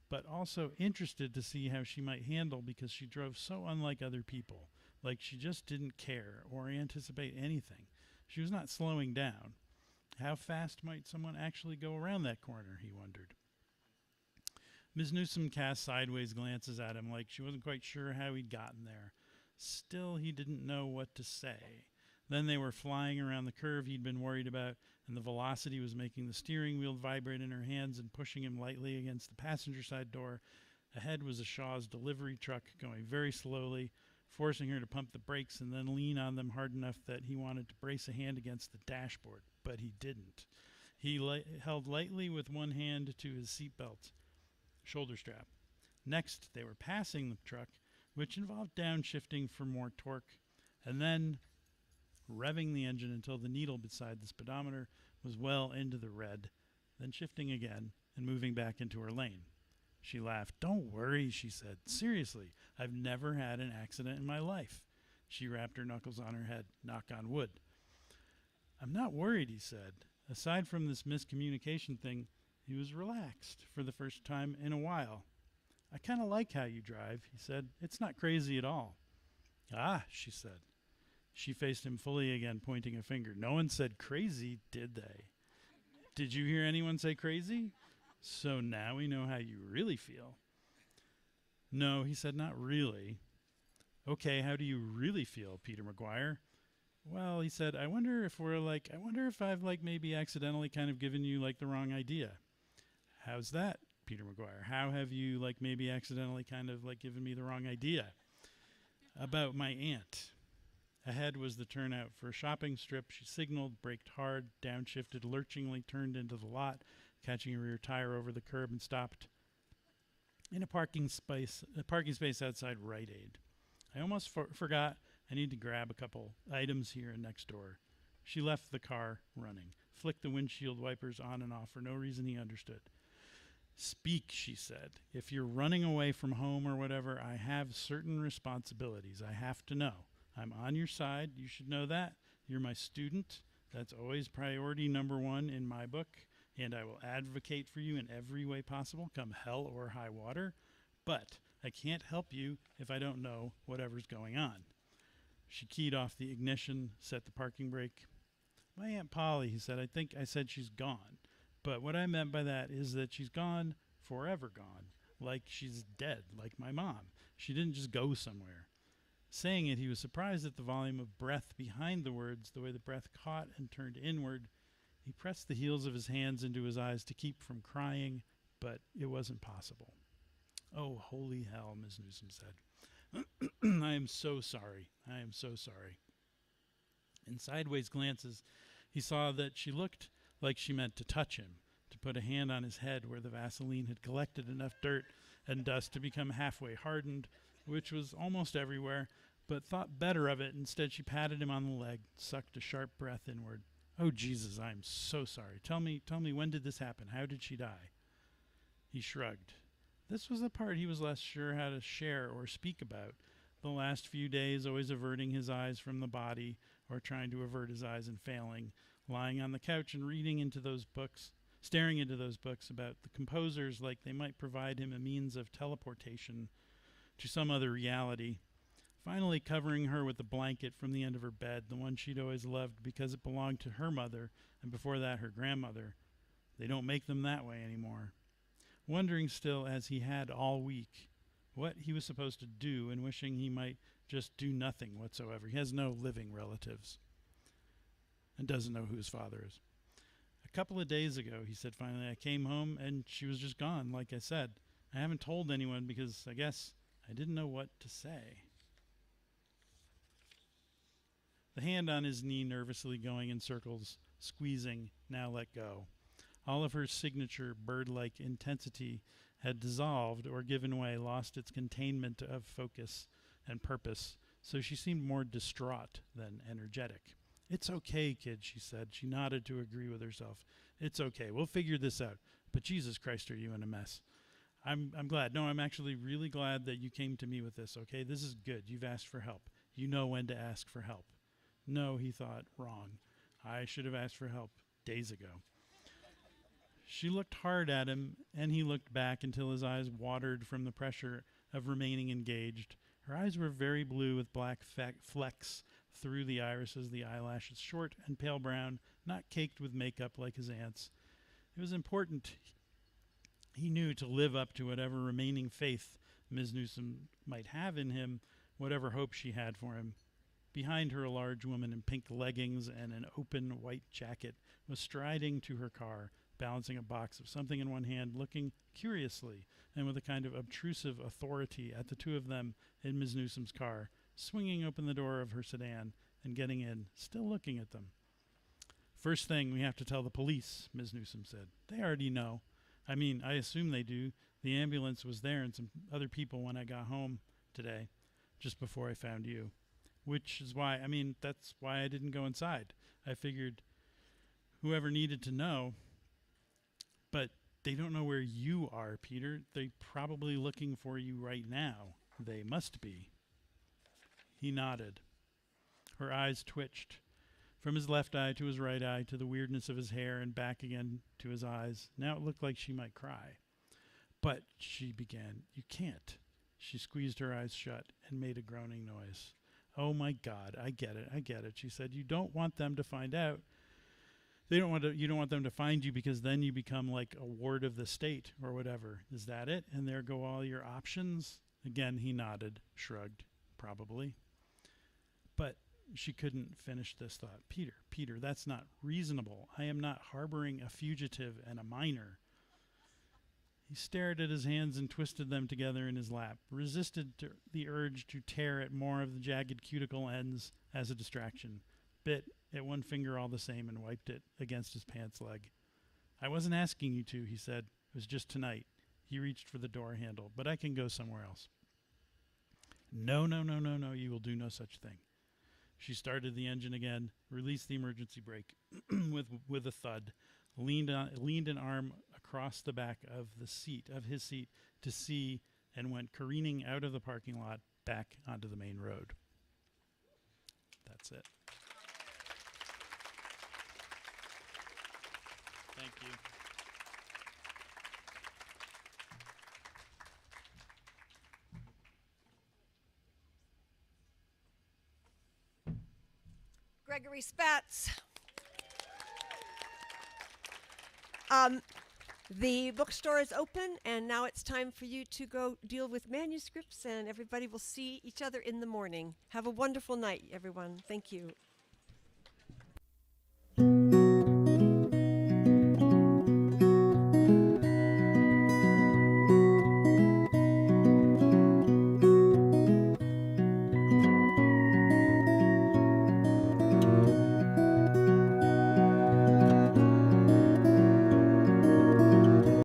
but also interested to see how she might handle because she drove so unlike other people, like she just didn't care or anticipate anything. She was not slowing down. How fast might someone actually go around that corner, he wondered. Ms. Newsom cast sideways glances at him like she wasn't quite sure how he'd gotten there. Still, he didn't know what to say. Then they were flying around the curve he'd been worried about, and the velocity was making the steering wheel vibrate in her hands and pushing him lightly against the passenger side door. Ahead was a Shaw's delivery truck going very slowly, forcing her to pump the brakes and then lean on them hard enough that he wanted to brace a hand against the dashboard, but he didn't. He held lightly with one hand to his seatbelt shoulder strap. Next, they were passing the truck, which involved downshifting for more torque, and then revving the engine until the needle beside the speedometer was well into the red, then shifting again and moving back into her lane. She laughed. "Don't worry," she said. "Seriously, I've never had an accident in my life." She rapped her knuckles on her head. "Knock on wood." "I'm not worried," he said. Aside from this miscommunication thing, he was relaxed for the first time in a while. "I kind of like how you drive," he said. "It's not crazy at all." "Ah," she said. She faced him fully again, pointing a finger. "No one said crazy, did they?" "Did you hear anyone say crazy? So now we know how you really feel." "No," he said, "not really." "Okay, how do you really feel, Peter McGuire?" "Well," he said, I wonder if I've maybe accidentally kind of given you the wrong idea." "How's that, Peter McGuire? How have you maybe accidentally kind of given me the wrong idea?" "About my aunt." Ahead was the turnout for a shopping strip. She signaled, braked hard, downshifted, lurchingly turned into the lot, catching a rear tire over the curb, and stopped in a parking space outside Rite Aid. "I almost forgot. I need to grab a couple items here and next door." She left the car running, flicked the windshield wipers on and off for no reason he understood. "Speak," she said. "If you're running away from home or whatever, I have certain responsibilities. I have to know. I'm on your side. You should know that. You're my student. That's always priority number one in my book, and I will advocate for you in every way possible, come hell or high water. But I can't help you if I don't know whatever's going on." She keyed off the ignition, set the parking brake. "My Aunt Polly," he said, "I think I said she's gone. But what I meant by that is that she's gone, forever gone. Like she's dead, like my mom. She didn't just go somewhere." Saying it, he was surprised at the volume of breath behind the words, the way the breath caught and turned inward. He pressed the heels of his hands into his eyes to keep from crying, but it wasn't possible. "Oh, holy hell," Ms. Newsom said. "I am so sorry. I am so sorry." In sideways glances, he saw that she looked like she meant to touch him, to put a hand on his head where the Vaseline had collected enough dirt and dust to become halfway hardened, which was almost everywhere, but thought better of it. Instead, she patted him on the leg, sucked a sharp breath inward. "Oh, Jesus, I'm so sorry. Tell me, when did this happen? How did she die?" He shrugged. This was the part he was less sure how to share or speak about. The last few days, always averting his eyes from the body, or trying to avert his eyes and failing, lying on the couch and reading into those books, staring into those books about the composers like they might provide him a means of teleportation to some other reality. Finally covering her with the blanket from the end of her bed, the one she'd always loved because it belonged to her mother, and before that her grandmother. They don't make them that way anymore. Wondering still, as he had all week, what he was supposed to do, and wishing he might just do nothing whatsoever. He has no living relatives and doesn't know who his father is. "A couple of days ago," he said finally, "I came home and she was just gone, like I said. I haven't told anyone because I guess I didn't know what to say." The hand on his knee nervously going in circles, squeezing, now let go. All of her signature bird-like intensity had dissolved or given way, lost its containment of focus and purpose, so she seemed more distraught than energetic. "It's okay, kid," she said. She nodded to agree with herself. "It's okay. We'll figure this out. But Jesus Christ, are you in a mess? I'm glad. No, I'm actually really glad that you came to me with this, okay? This is good. You've asked for help. You know when to ask for help." No, he thought, wrong. I should have asked for help days ago. She looked hard at him, and he looked back until his eyes watered from the pressure of remaining engaged. Her eyes were very blue with black flecks through the irises, the eyelashes short and pale brown, not caked with makeup like his aunt's. It was important, he knew, to live up to whatever remaining faith Ms. Newsom might have in him, whatever hope she had for him. Behind her, a large woman in pink leggings and an open white jacket was striding to her car, balancing a box of something in one hand, looking curiously and with a kind of obtrusive authority at the two of them in Ms. Newsom's car, swinging open the door of her sedan and getting in, still looking at them. "First thing, we have to tell the police," Ms. Newsom said. "They already know. I mean, I assume they do. The ambulance was there and some other people when I got home today, just before I found you. Which is why, that's why I didn't go inside. I figured whoever needed to know. But they don't know where you are, Peter. They're probably looking for you right now. They must be." He nodded. Her eyes twitched. From his left eye to his right eye, to the weirdness of his hair, and back again to his eyes. Now it looked like she might cry. "But," she began, "you can't." She squeezed her eyes shut and made a groaning noise. "Oh my God, I get it," she said. "You don't want them to find out. You don't want them to find you because then you become like a ward of the state or whatever. Is that it? And there go all your options?" Again, he nodded, shrugged, probably. But she couldn't finish this thought. Peter, that's not reasonable. I am not harboring a fugitive and a minor." He stared at his hands and twisted them together in his lap, resisted the urge to tear at more of the jagged cuticle ends as a distraction, bit at one finger all the same and wiped it against his pants leg. "I wasn't asking you to," he said. "It was just tonight." He reached for the door handle. "But I can go somewhere else." No, you will do no such thing." She started the engine again, released the emergency brake with a thud, leaned an arm across the back of his seat to see, and went careening out of the parking lot back onto the main road. That's it. Thank you. Gregory Spatz. The bookstore is open, and now it's time for you to go deal with manuscripts, and everybody will see each other in the morning. Have a wonderful night, everyone. Thank you.